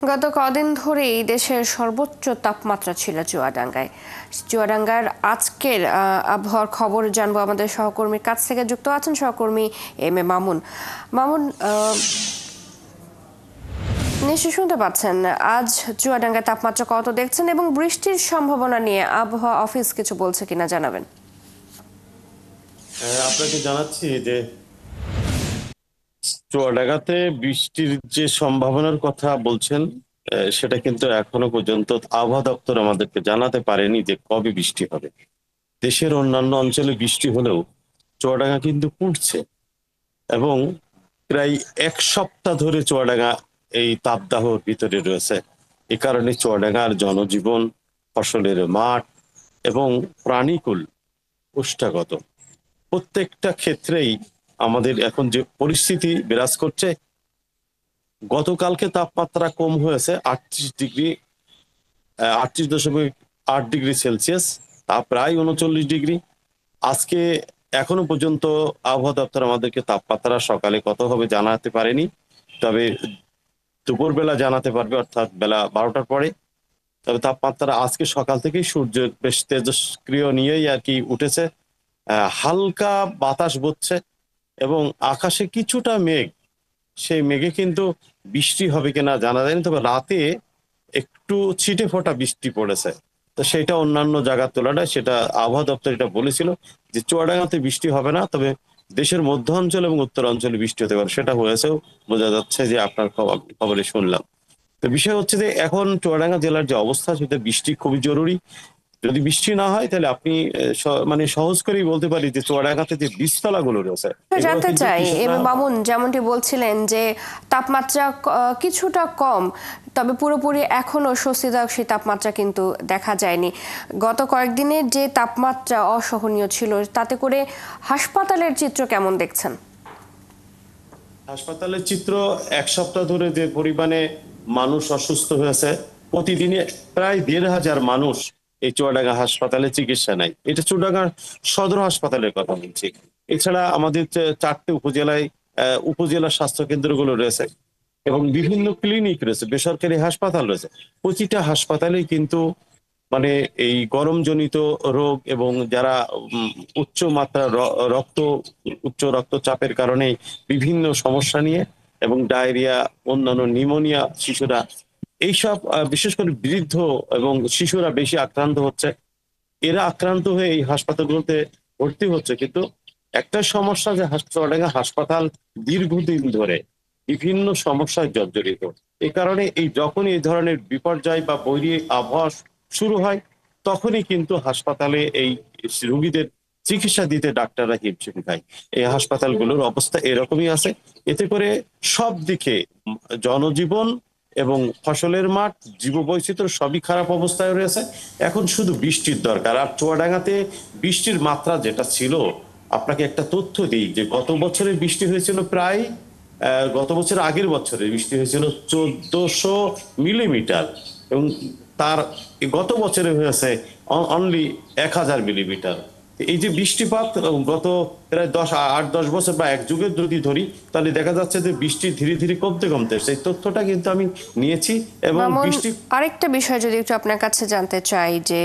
গত কদিন ধরেই দেশের সর্বোচ্চ তাপমাত্রা ছিল চুয়াডাঙ্গায়। চুয়াডাঙ্গার আজকের আবহাওয়ার খবর জানবো আমাদের সহকর্মীর কাছ থেকে। যুক্ত আছেন সহকর্মী এম এ মামুন। মামুন, নিশ্চয় শুনতে পাচ্ছেন, আজ চুয়াডাঙ্গার তাপমাত্রা কত দেখছেন এবং বৃষ্টির সম্ভাবনা নিয়ে আবহাওয়া অফিস কিছু বলছে কিনা জানাবেন। আপনাকে জানাচ্ছি যে চুয়াডাঙ্গাতে বৃষ্টির যে সম্ভাবনার কথা বলছেন, সেটা কিন্তু এখনো পর্যন্ত আবহাওয়া দপ্তর আমাদেরকে জানাতে পারেনি যে কবে বৃষ্টি হবে। দেশের অন্যান্য অঞ্চলে বৃষ্টি হলেও চুয়াডাঙ্গা কিন্তু পড়ছে এবং প্রায় এক সপ্তাহ ধরে চুয়াডাঙ্গা এই তাপদাহর ভিতরে রয়েছে। এ কারণে চুয়াডাঙ্গার জনজীবন, ফসলের মাঠ এবং প্রাণীকুল ওষ্ঠাগত প্রত্যেকটা ক্ষেত্রেই আমাদের এখন যে পরিস্থিতি বিরাজ করছে, গতকালকে তাপমাত্রা কম হয়েছে 38 ডিগ্রি, 38.8 ডিগ্রি সেলসিয়াস, তা প্রায় 39 ডিগ্রি। আজকে এখনো পর্যন্ত আবহাওয়া দপ্তর আমাদেরকে তাপমাত্রা সকালে কত হবে জানাতে পারেনি, তবে দুপুরবেলা জানাতে পারবে, অর্থাৎ বেলা 12টার পরে। তবে তাপমাত্রা আজকে সকাল থেকেই সূর্য বেশ তেজস্ক্রিয় নিয়েই আর কি উঠেছে। হালকা বাতাস বইছে এবং আকাশে কিছুটা মেঘ, সেই মেঘে কিন্তু বৃষ্টি হবে কিনা জানা যায়নি, তবে রাতে একটু ছিটে ফোঁটা বৃষ্টি পড়েছে। তো সেটা অন্যান্য জায়গার তুলনায়, সেটা আবহাওয়া দপ্তর এটা বলেছিল যে চুয়াডাঙ্গাতে বৃষ্টি হবে না, তবে দেশের মধ্য অঞ্চল এবং উত্তর অঞ্চলে বৃষ্টি হতে পারে। সেটা হয়েছেও, বোঝা যাচ্ছে যে আপনার খবরে শুনলাম। তো বিষয় হচ্ছে যে এখন চুয়াডাঙ্গা জেলার যে অবস্থা, সেটা বৃষ্টি খুবই জরুরি। যদি বৃষ্টি না হয় তাহলে আপনি মানে সহজ করেই বলতে পারি যে চুয়াডাঙ্গাতে যে বীজতলাগুলো রয়েছে এগুলো জানতে কিন্তু চাই এম কৃষকরা। এ মামুন, যেমনটি বলছিলেন যে তাপমাত্রা কিছুটা কম, তবে পুরোপুরি এখনো স্বস্তিদায়ক সেই তাপমাত্রা কিন্তু দেখা যায়নি। গত কয়েকদিনের যে তাপমাত্রা অসহনীয় ছিল, তাতে করে হাসপাতালের চিত্র কেমন দেখছেন? হাসপাতালের চিত্র, এক সপ্তাহ ধরে যে পরিমাণে মানুষ অসুস্থ হয়েছে, প্রতিদিনে প্রায় 1,500 মানুষ এই চুয়াডাঙ্গা হাসপাতালে চিকিৎসা নেয়। এটা চুয়াডাঙ্গা সদর হাসপাতালের কথা বলছি। এছাড়া আমাদের 4টে উপজেলায় উপজেলা স্বাস্থ্য কেন্দ্রগুলো রয়েছে এবং বিভিন্ন ক্লিনিক রয়েছে, বেসরকারি হাসপাতাল রয়েছে। প্রতিটা হাসপাতালেই কিন্তু মানে এই গরমজনিত রোগ এবং যারা উচ্চ মাত্রা রক্ত উচ্চ রক্তচাপের কারণে বিভিন্ন সমস্যা নিয়ে, এবং ডায়রিয়া, অন্যান্য নিউমোনিয়া, শিশুরা এইসব বিশেষ করে বৃদ্ধ এবং শিশুরা বেশি আক্রান্ত হচ্ছে। এরা আক্রান্ত হয়ে এই হাসপাতালগুলোতে ভর্তি হচ্ছে, কিন্তু একটা সমস্যা যে চুয়াডাঙ্গা হাসপাতাল দীর্ঘদিন ধরে বিভিন্ন সমস্যায় জর্জরিত। এই কারণে যখনই এই ধরনের বিপর্যয় বা বৈরী আবহাওয়া শুরু হয়, তখনই কিন্তু হাসপাতালে এই রোগীদের চিকিৎসা দিতে ডাক্তাররা হিমশিম খায়। এই হাসপাতালগুলোর অবস্থা এরকমই আছে। এতে করে সব দিকে জনজীবন এবং ফসলের মাঠ, জীববৈচিত্র্য সবই খারাপ অবস্থায় রয়েছে। এখন শুধু বৃষ্টির দরকার। আর চুয়াডাঙ্গাতে বৃষ্টির মাত্রা যেটা ছিল, আপনাকে একটা তথ্য দিই যে গত বছরে বৃষ্টি হয়েছিল প্রায়, গত বছর আগের বছরে বৃষ্টি হয়েছিল 1400 মিলিমিটার, এবং তার গত বছরে হয়েছে অনলি 1000 মিলিমিটার। এই যে বৃষ্টিপাত গত প্রায় 8-10 বছর বা এক যুগের যদি ধরি, তাহলে দেখা যাচ্ছে যে বৃষ্টি ধীরে ধীরে কমতে কমতে, সেই তথ্যটা কিন্তু আমি নিয়েছি। এবং মামুন, বৃষ্টি, আরেকটা বিষয় যদি একটু আপনার কাছে জানতে চাই যে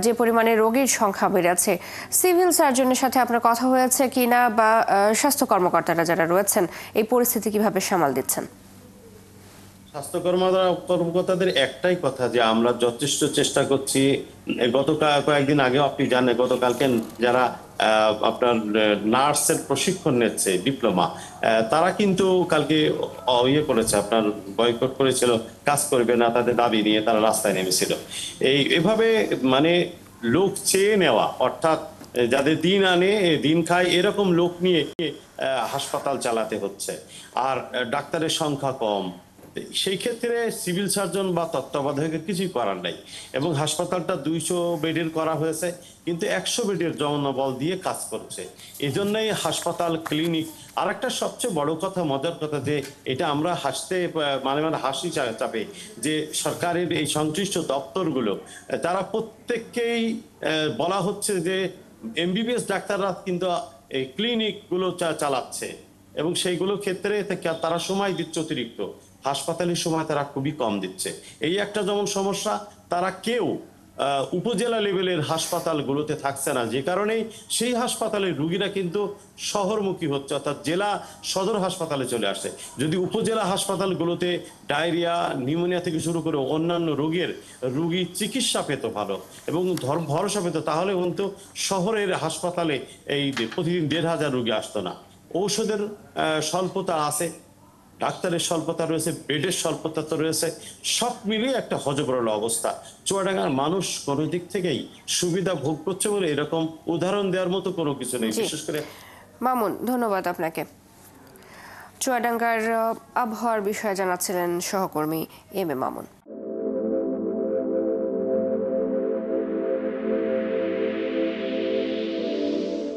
যে পরিমাণে রোগীর সংখ্যা বেড়েছে, সিভিল সার্জনের সাথে আপনার কথা হয়েছে কিনা, বা স্বাস্থ্য কর্মকর্তারা যারা রয়েছেন এই পরিস্থিতি কিভাবে সামাল দিচ্ছেন? স্বাস্থ্য কর্মকর্তাদের একটাই কথা যে আমরা যথেষ্ট চেষ্টা করছি। গত কয়েকদিন আগেও আপনি জানেন, গতকালকে যারা আপনার নার্সের প্রশিক্ষণ নিচ্ছে ডিপ্লোমা, তারা কিন্তু কালকে ইয়ে করেছে, আপনার বয়কট করেছিল, কাজ করবে না, তাদের দাবি নিয়ে তারা রাস্তায় নেমেছিল। এভাবে মানে লোক চেয়ে নেওয়া, অর্থাৎ যাদের দিন আনে দিন খায় এরকম লোক নিয়ে হাসপাতাল চালাতে হচ্ছে। আর ডাক্তারের সংখ্যা কম, সেই ক্ষেত্রে সিভিল সার্জন বা তত্ত্বাবধায়কের কিছুই করার নাই। এবং হাসপাতালটা 200 বেডের করা হয়েছে, কিন্তু 100 বেডের জনবল দিয়ে কাজ করছে। এই জন্যই হাসপাতাল, ক্লিনিক। আর একটা সবচেয়ে বড় কথা, মজার কথা, যে এটা আমরা হাসতে মানে মানে হাসি চাপে যে সরকারের এই সংশ্লিষ্ট দপ্তরগুলো, তারা প্রত্যেককেই বলা হচ্ছে যে এমবিবিএস ডাক্তাররা কিন্তু এই ক্লিনিকগুলো চালাচ্ছে, এবং সেইগুলো ক্ষেত্রে তারা সময় দিচ্ছে অতিরিক্ত। হাসপাতালের সময় তারা খুবই কম দিচ্ছে। এই একটা যেমন সমস্যা, তারা কেউ উপজেলা লেভেলের হাসপাতালগুলোতে থাকছে না, যে কারণে সেই হাসপাতালের রুগীরা কিন্তু শহরমুখী হচ্ছে, অর্থাৎ জেলা সদর হাসপাতালে চলে আসছে। যদি উপজেলা হাসপাতালগুলোতে ডায়রিয়া, নিউমোনিয়া থেকে শুরু করে অন্যান্য রোগের রুগী চিকিৎসা পেত ভালো এবং ভরসা পেত, তাহলে কিন্তু শহরের হাসপাতালে এই প্রতিদিন ১,৫০০ রুগী আসতো না। ঔষধের স্বল্পতা আছে, ডাক্তারের স্বল্পতা রয়েছে, বেডের স্বল্পতা তো রয়েছে, সব মিলিয়ে একটা হযবরল অবস্থা। চুয়াডাঙ্গার মানুষ কোনো দিক থেকেই সুবিধা ভোগ করছে বলে এরকম উদাহরণ দেওয়ার মতো কোনো কিছু নেই। জি। বিশেষ করে মামুন, ধন্যবাদ আপনাকে। চুয়াডাঙ্গার আবহাওয়ার বিষয়ে জানাচ্ছিলেন সহকর্মী এম এ মামুন।